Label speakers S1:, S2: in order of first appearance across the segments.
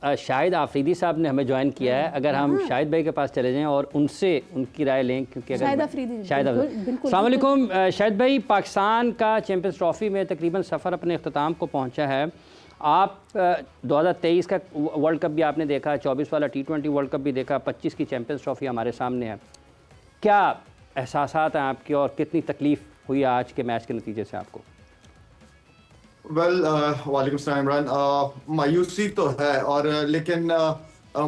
S1: शाहिद आफरीदी साहब ने हमें ज्वाइन किया है। अगर हम शाहिद भाई के पास चले जाएं और उनसे उनकी राय लें, क्योंकि अगर
S2: शाहिद आफरीदी,
S1: अस्सलाम वालेकुम शाहिद भाई, पाकिस्तान का चैम्पियंस ट्रॉफ़ी में तकरीबन सफ़र अपने अख्ताम को पहुंचा है। आप 2023 का वर्ल्ड कप भी आपने देखा, 24 वाला T20 वर्ल्ड कप भी देखा, 25 की चैम्पियंस ट्रॉफ़ी हमारे सामने है। क्या एहसासात हैं आपके और कितनी तकलीफ़ हुई आज के मैच के नतीजे से आपको?
S3: वालेकुम सलाम इमरान। मायूसी तो है, और लेकिन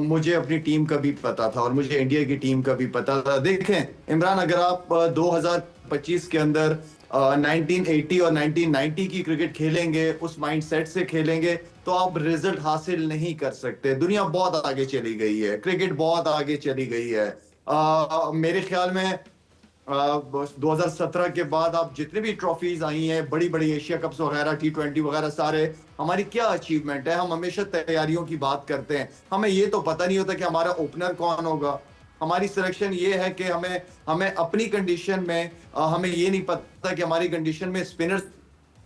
S3: मुझे अपनी टीम का भी पता था और मुझे इंडिया की टीम का भी पता था। देखें इमरान, अगर आप 2025 के अंदर 1980 और 1990 की क्रिकेट खेलेंगे, उस माइंडसेट से खेलेंगे, तो आप रिजल्ट हासिल नहीं कर सकते। दुनिया बहुत आगे चली गई है, क्रिकेट बहुत आगे चली गई है। मेरे ख्याल में 2017 के बाद आप जितने भी ट्रॉफीज आई हैं, बड़ी बड़ी एशिया कप्स वगैरह, T20 वगैरह, सारे हमारी क्या अचीवमेंट है। हम हमेशा तैयारियों की बात करते हैं, हमें ये तो पता नहीं होता कि हमारा ओपनर कौन होगा। हमारी सिलेक्शन ये है कि हमें अपनी कंडीशन में हमें ये नहीं पता कि हमारी कंडीशन में स्पिनर्स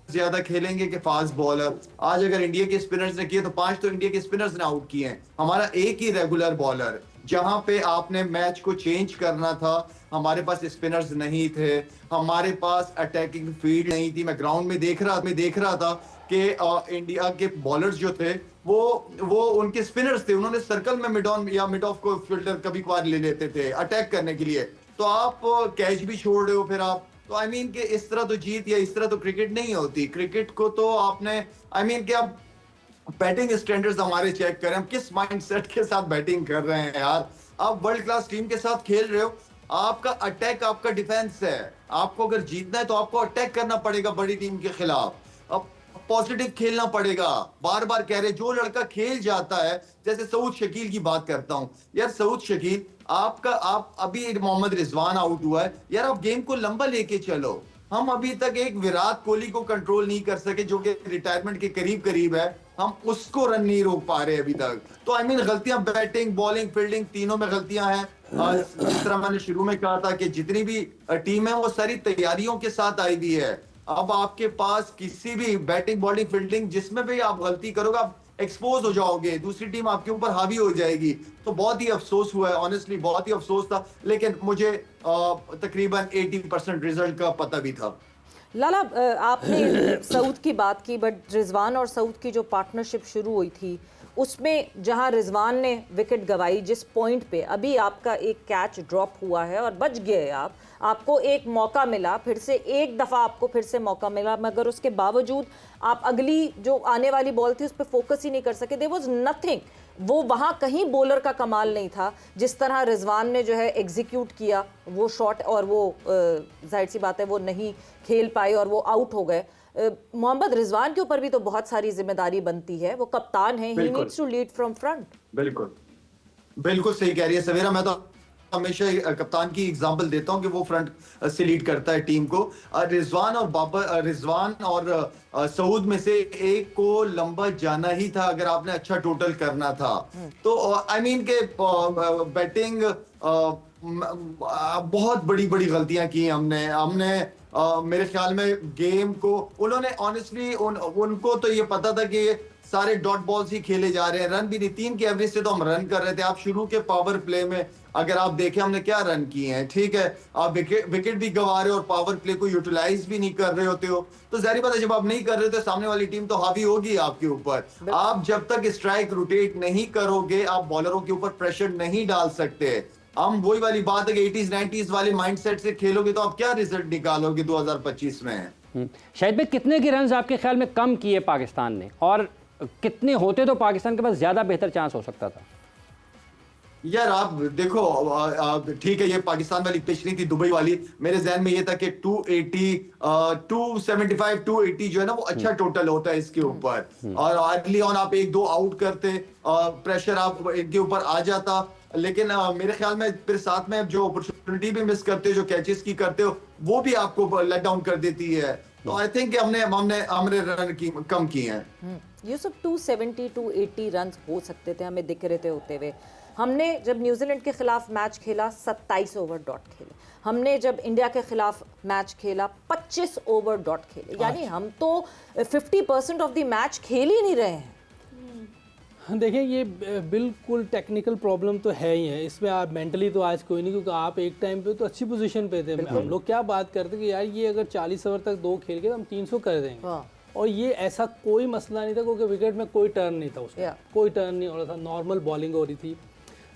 S3: ज्यादा खेलेंगे कि फास्ट बॉलर। आज अगर इंडिया के स्पिनर्स ने किए तो 5 तो इंडिया के स्पिनर्स ने आउट किए हैं। हमारा एक ही रेगुलर बॉलर, जहां पे आपने मैच को चेंज करना था, हमारे पास स्पिनर्स नहीं थे, हमारे पास अटैकिंग फील्ड नहीं थी। मैं ग्राउंड में देख रहा था कि इंडिया के बॉलर्स जो थे वो उनके स्पिनर्स थे। उन्होंने सर्कल में मिड ऑन या मिड ऑफ को फील्डर कभी कभार ले लेते थे अटैक करने के लिए। तो आप कैच भी छोड़ रहे हो, फिर आप तो आई मीन कि इस तरह तो जीत या इस तरह तो क्रिकेट नहीं होती। क्रिकेट को तो आपने आई मीन कि आप बैटिंग स्टैंडर्ड्स हमारे चेक करें, हम किस माइंडसेट के साथ बैटिंग कर रहे हैं यार। आप वर्ल्ड क्लास टीम के साथ खेल रहे हो, आपका अटैक आपका डिफेंस है। आपको अगर जीतना है तो आपको अटैक करना पड़ेगा बड़ी टीम के खिलाफ। अब पॉजिटिव खेलना पड़ेगा। बार बार कह रहे, जो लड़का खेल जाता है, जैसे सऊद शकील की बात करता हूं यार, सऊद शकील आप अभी मोहम्मद रिजवान आउट हुआ है यार, आप गेम को लंबा लेके चलो। हम अभी तक एक विराट कोहली को कंट्रोल नहीं कर सके, जो कि रिटायरमेंट के करीब करीब है, हम उसको रन नहीं रोक पा रहे अभी तक। तो आई मीन गलतियां बैटिंग, बॉलिंग, फील्डिंग तीनों में गलतियां हैं। जिस तरह मैंने शुरू में कहा था कि जितनी भी टीम है वो सारी तैयारियों के साथ आई हुई है। अब आपके पास किसी भी बैटिंग, बॉलिंग, फील्डिंग जिसमें भी आप गलती करोगे, आप एक्सपोज हो जाओगे, दूसरी टीम आपके ऊपर हावी हो जाएगी। तो बहुत ही अफसोस हुआ है, ऑनेस्टली बहुत ही अफसोस था। लेकिन मुझे तकरीबन 80% रिजल्ट का पता भी था।
S4: लाला, आपने सऊद की बात की, बट रिजवान और सऊद की जो पार्टनरशिप शुरू हुई थी, उसमें जहां रिजवान ने विकेट गंवाई, जिस पॉइंट पे अभी आपका एक कैच ड्रॉप हुआ है और बच गए आपको एक मौका मिला, फिर से एक दफ़ा आपको फिर से मौका मिला, मगर उसके बावजूद आप अगली जो आने वाली बॉल थी उस पर फोकस ही नहीं कर सके। There was nothing. वो वहाँ कहीं बॉलर का कमाल नहीं था। जिस तरह रिजवान ने जो है एग्जीक्यूट किया वो शॉट, और वो जाहिर सी बात है वो नहीं खेल पाए और वो आउट हो गए। मोहम्मद रिजवान के ऊपर भी तो बहुत सारी जिम्मेदारी बनती है, वो कप्तान है, ही needs to lead from front.
S3: बिल्कुल बिल्कुल सही कह रही है सवेरा। मैं तो हमेशा कप्तान की एग्जांपल देता हूं कि वो फ्रंट से लीड करता है टीम को। रिजवान और सऊद में से एक को लंबा जाना ही था अगर आपने अच्छा टोटल करना था। तो आई मीन के बैटिंग बहुत बड़ी बड़ी गलतियां की हमने मेरे ख्याल में गेम को उन्होंने ऑनेस्टली उनको तो ये पता था कि सारे डॉट बॉल्स ही खेले जा रहे हैं, रन भी नहीं। 3 के एवरेज से तो हम रन कर रहे थे। आप शुरू के पावर प्ले में अगर आप देखें हमने क्या रन किए हैं, ठीक है, आप विकेट भी गंवा रहे हो और पावर प्ले को यूटिलाइज भी नहीं कर रहे होते हो, तो जाहिर बात है जब आप नहीं कर रहे हो तो सामने वाली टीम तो हावी होगी आपके ऊपर। आप जब तक स्ट्राइक रोटेट नहीं करोगे, आप बॉलरों के ऊपर प्रेशर नहीं डाल सकते। हम वही वाली बात है कि 80s 90s वाले माइंडसेट से खेलोगे तो आप क्या रिजल्ट निकालोगे 2025 में।
S1: शायद भाई, कितने के रन आपके ख्याल में कम किए पाकिस्तान ने, और कितने होते तो पाकिस्तान के पास ज्यादा बेहतर चांस हो सकता था?
S3: यार आप देखो, ठीक है, ये पाकिस्तान वाली पिच नहीं थी, दुबई वाली। मेरे जहन में ये था कि 280 275 280 जो है ना वो अच्छा टोटल होता है इसके ऊपर। और अर्ली ऑन आप 1-2 आउट करते, प्रेशर आप इनके ऊपर आ जाता। लेकिन मेरे ख्याल में फिर साथ में जो अपॉर्चुनिटी भी मिस करते हो, जो कैचेस की करते हो, वो भी आपको लेट डाउन कर देती है। तो आई थिंक हमने रन की कम किए हैं।
S4: यूसुफ, 270 280 रन हो सकते थे, हमें दिख रहे थे होते हुए। हमने जब न्यूजीलैंड के खिलाफ मैच खेला 27 ओवर डॉट खेले, हमने जब इंडिया के खिलाफ मैच खेला 25 ओवर डॉट खेले, यानी हम तो 50% ऑफ द मैच खेल ही नहीं रहे हैं।
S2: देखिए ये बिल्कुल टेक्निकल प्रॉब्लम तो है ही है, इसमें आप मेंटली तो आज कोई नहीं, क्योंकि आप एक टाइम पे तो अच्छी पोजीशन पे थे। हम लोग क्या बात करते कि यार ये अगर 40 ओवर तक 2 खेल के तो हम 300 कर देंगे, और ये ऐसा कोई मसला नहीं था क्योंकि विकेट में कोई टर्न नहीं था उसमें, कोई टर्न नहीं हो रहा था, नॉर्मल बॉलिंग हो रही थी।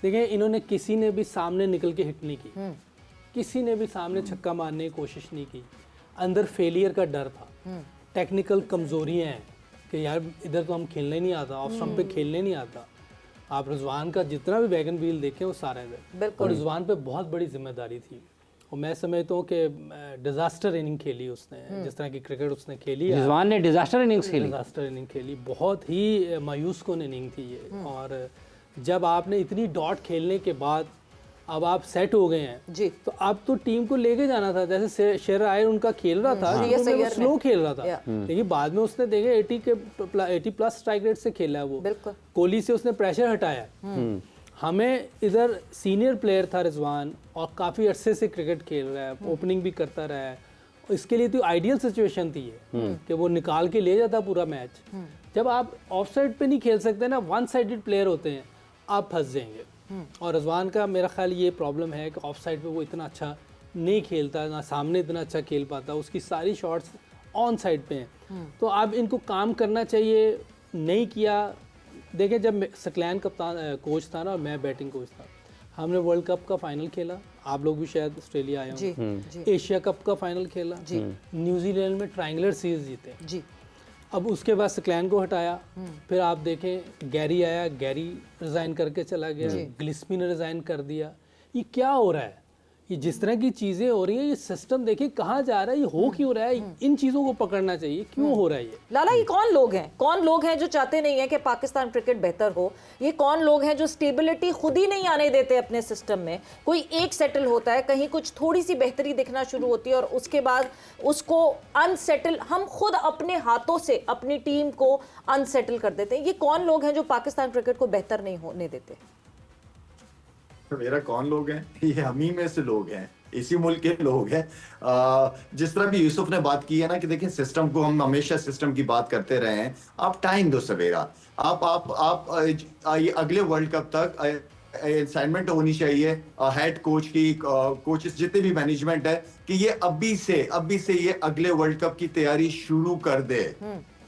S2: देखिए इन्होंने किसी ने भी सामने निकल के हिट नहीं की, किसी ने भी सामने छक्का मारने की कोशिश नहीं की। अंदर फेलियर का डर था, टेक्निकल कमजोरियां हैं कि यार इधर तो हम खेलने नहीं आता, ऑफ स्टंप पे खेलने नहीं आता। आप रिजवान का जितना भी वैगन व्हील देखें वो सारे थे, और रिजवान पे बहुत बड़ी जिम्मेदारी थी। और मैं समझता हूँ कि डिजास्टर इनिंग खेली उसने, जिस तरह की क्रिकेट उसने खेली है,
S1: रिजवान ने डिजास्टर इनिंग्स खेली,
S2: डिजास्टर इनिंग खेली, बहुत ही मायूस कुन इनिंग थी ये। और जब आपने इतनी डॉट खेलने के बाद अब आप सेट हो गए हैं
S4: जी,
S2: तो अब तो टीम को लेके जाना था। जैसे शेर आयर उनका खेल रहा था, वो स्लो खेल रहा था, लेकिन बाद में उसने देखे 80 प्लस स्ट्राइक रेट से खेला है वो, कोहली से उसने प्रेशर हटाया। हमें इधर सीनियर प्लेयर था रिजवान, और काफ़ी अरसे से क्रिकेट खेल रहा है, ओपनिंग भी करता रहा है, इसके लिए तो आइडियल सिचुएशन थी ये कि वो निकाल के ले जाता पूरा मैच। जब आप ऑफ साइड पे नहीं खेल सकते ना, वन साइडेड प्लेयर होते हैं, आप फंस जाएंगे। और रिजवान का मेरा ख्याल ये प्रॉब्लम है कि ऑफ साइड पे वो इतना अच्छा नहीं खेलता, ना सामने इतना अच्छा खेल पाता, उसकी सारी शॉट्स ऑन साइड पे हैं। तो अब इनको काम करना चाहिए, नहीं किया। देखें जब सकलैन कप्तान कोच था ना और मैं बैटिंग कोच था, हमने वर्ल्ड कप का फाइनल खेला, आप लोग भी शायद ऑस्ट्रेलिया आए होंगे, एशिया कप का फाइनल खेला, न्यूजीलैंड में ट्रायंगुलर सीरीज जीते जी। अब उसके बाद सकलैन को हटाया, फिर आप देखें गैरी आया, गैरी रिज़ाइन करके चला गया, गिल्स्पी ने रिज़ाइन कर दिया। ये क्या हो रहा है? ये जिस तरह की चीज़ें हो रही है, ये सिस्टम देखिए कहाँ जा रहा है, ये हो क्यों रहा है? इन चीज़ों को पकड़ना चाहिए, क्यों हो रहा है ये?
S4: लाला, ये कौन लोग हैं, कौन लोग हैं जो चाहते नहीं है कि पाकिस्तान क्रिकेट बेहतर हो? ये कौन लोग हैं जो स्टेबिलिटी खुद ही नहीं आने देते अपने सिस्टम में? कोई एक सेटल होता है, कहीं कुछ थोड़ी सी बेहतरी दिखना शुरू होती है और उसके बाद उसको अनसेटल, हम खुद अपने हाथों से अपनी टीम को अनसेटल कर देते हैं। ये कौन लोग हैं जो पाकिस्तान क्रिकेट को बेहतर नहीं होने देते?
S3: मेरा कौन लोग हैं? ये हम ही में से लोग हैं, इसी मुल्क के लोग हैं। जिस तरह भी यूसुफ ने बात की है ना कि देखिए सिस्टम को, हम हमेशा सिस्टम की बात करते रहे हैं, आप टाइम दो सवेरा। आप ये अगले वर्ल्ड कप तक असाइनमेंट होनी चाहिए हेड कोच की, कोचेस जितने भी मैनेजमेंट है, कि ये अभी से ये अगले वर्ल्ड कप की तैयारी शुरू कर दे,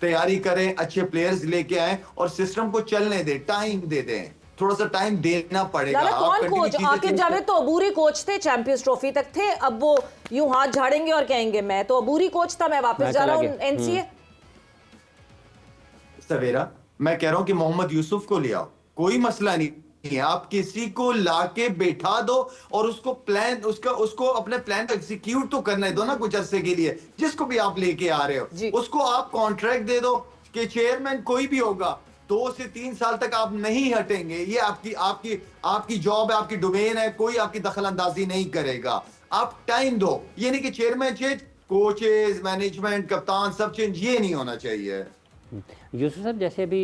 S3: तैयारी करें, अच्छे प्लेयर्स लेके आए और सिस्टम को चलने दे, टाइम दे दें, थोड़ा सा टाइम देना पड़ेगा।
S4: कौन कोच? आकिब जावेद तो अबूरी कोच थे, चैंपियंस ट्रॉफी तक थे, अब वो यूं हाथ झाड़ेंगे और कहेंगे मैं तो अबूरी कोच था, मैं वापस जा रहा हूं एनसीए।
S3: सवेरा मैं कह रहा हूं कि मोहम्मद यूसुफ को ले आओ, कोई मसला नहीं है, आप किसी को लाके बैठा दो और उसको प्लान, उसको अपने प्लान को एग्जीक्यूट तो करने दो ना कुछ अरसे के लिए। जिसको भी आप लेके आ रहे हो उसको आप कॉन्ट्रैक्ट दे दो कि चेयरमैन कोई भी होगा, 2 से 3 साल तक आप नहीं हटेंगे, ये आपकी जॉब है, आपकी डोमेन है, कोई आपकी दखल अंदाजी नहीं करेगा। आप टाइम दो, ये नहीं कि चेयरमैन चेंज, कोचेस, मैनेजमेंट, कप्तान सब चेंज, ये नहीं होना चाहिए।
S1: यूसुफ साहब जैसे अभी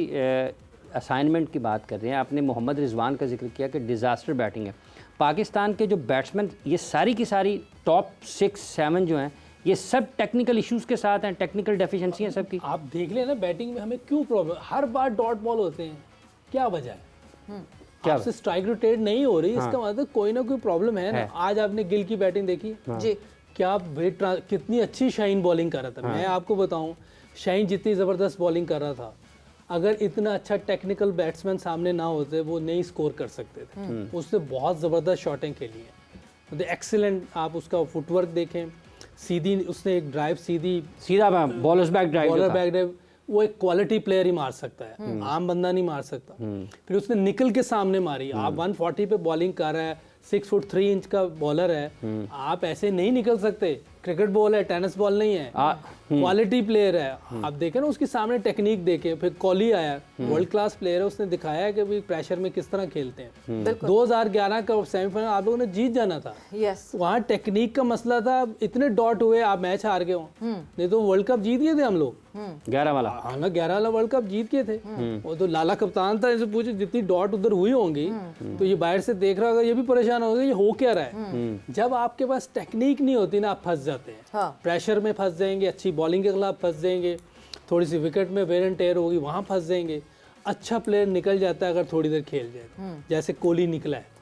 S1: असाइनमेंट की बात कर रहे हैं, आपने मोहम्मद रिजवान का जिक्र किया कि डिज़ास्टर बैटिंग है। पाकिस्तान के जो बैट्समैन, ये सारी की सारी टॉप 6-7 जो हैं, ये सब टेक्निकल इश्यूज के साथ हैं, टेक्निकल डेफिशिएंसी हैं सबकी।
S2: आप देख लें ना बैटिंग में हमें क्यों प्रॉब्लम, हर बार डॉट बॉल होते हैं, क्या वजह है? क्या आपसे स्ट्राइक रोटेट नहीं हो रही? इसका मतलब कोई ना कोई प्रॉब्लम है ना। आज आपने गिल की बैटिंग देखी जी, क्या कितनी अच्छी शाहीन बॉलिंग कर रहा था। मैं आपको बताऊं, शाहीन जितनी ज़बरदस्त बॉलिंग कर रहा था, अगर इतना अच्छा टेक्निकल बैट्समैन सामने ना होते वो नहीं स्कोर कर सकते थे। उसने बहुत ज़बरदस्त शॉटें खेली हैं, मतलब एक्सीलेंट। आप उसका फुटवर्क देखें, सीधी उसने एक ड्राइव सीधा
S1: बॉलर बैक ड्राइव,
S2: वो एक क्वालिटी प्लेयर ही मार सकता है, आम बंदा नहीं मार सकता। फिर उसने निकल के सामने मारी। आप 140 पे बॉलिंग कर रहा है, 6 फुट 3 इंच का बॉलर है, आप ऐसे नहीं निकल सकते। क्रिकेट बॉल है, टेनिस बॉल नहीं है, क्वालिटी प्लेयर है। आप देखें ना उसके सामने टेक्निक देखें। फिर कोहली आया, वर्ल्ड क्लास प्लेयर है, उसने दिखाया है कि भाई प्रेशर में किस तरह खेलते हैं। 2011 का सेमीफाइनल आप लोगों ने जीत जाना था, वहाँ टेक्निक का मसला था, इतने डॉट हुए, आप मैच हार गए हो। नहीं तो वर्ल्ड कप जीत गए थे हम लोग,
S1: 11 वाला।
S2: हाँ ना, 11 वाला वर्ल्ड कप जीत गए थे। वो तो लाला कप्तान था, इनसे पूछे जितनी डॉट उधर हुई होंगी तो ये बाहर से देख रहा होगा, ये भी परेशान होगा ये हो क्या रहा है। जब आपके पास टेक्निक नहीं होती ना, आप फंस जाते हैं, प्रेशर में फंस जाएंगे, अच्छी बॉलिंग के खिलाफ फंस जाएंगे, थोड़ी सी विकेट में वेयर एंड टेयर होगी, वहाँ फंस जाएंगे। अच्छा प्लेयर निकल जाता है अगर थोड़ी देर खेल जाए, जैसे कोहली निकला है।